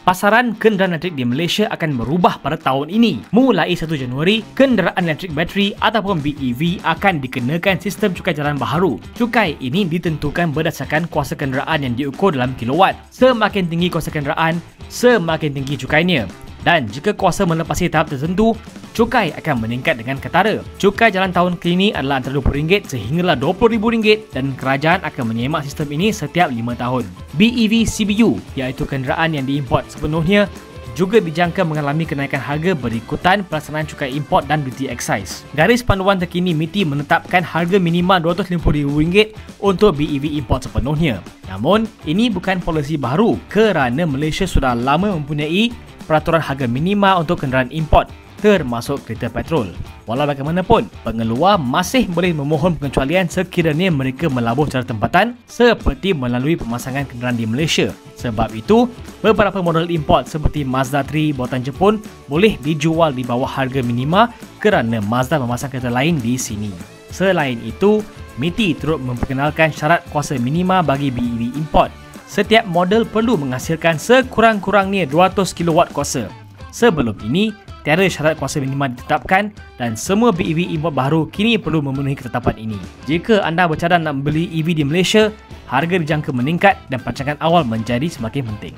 Pasaran kenderaan elektrik di Malaysia akan berubah pada tahun ini. Mulai 1 Januari, kenderaan elektrik bateri ataupun BEV akan dikenakan sistem cukai jalan baharu. Cukai ini ditentukan berdasarkan kuasa kenderaan yang diukur dalam kilowatt. Semakin tinggi kuasa kenderaan, semakin tinggi cukainya. Dan jika kuasa melepasi tahap tertentu, cukai akan meningkat dengan ketara. Cukai jalan tahun kini adalah antara RM20 sehinggalah RM20,000 dan kerajaan akan menyemak sistem ini setiap 5 tahun. BEV CBU iaitu kenderaan yang diimport sepenuhnya juga dijangka mengalami kenaikan harga berikutan pelaksanaan cukai import dan duty excise. Garis panduan terkini MITI menetapkan harga minima RM250,000 untuk BEV import sepenuhnya. Namun, ini bukan polisi baru kerana Malaysia sudah lama mempunyai peraturan harga minima untuk kenderaan import termasuk kereta petrol. Walau bagaimanapun, pengeluar masih boleh memohon pengecualian sekiranya mereka melabuh secara tempatan seperti melalui pemasangan kenderaan di Malaysia. Sebab itu, beberapa model import seperti Mazda 3 buatan Jepun boleh dijual di bawah harga minima kerana Mazda memasang kereta lain di sini. Selain itu, MITI turut memperkenalkan syarat kuasa minima bagi BEV import. Setiap model perlu menghasilkan sekurang-kurangnya 200 kW kuasa. Sebelum ini, tiada syarat kuasa minima ditetapkan dan semua BEV import baru kini perlu memenuhi ketetapan ini. Jika anda bercadang nak membeli EV di Malaysia, harga dijangka meningkat dan perancangan awal menjadi semakin penting.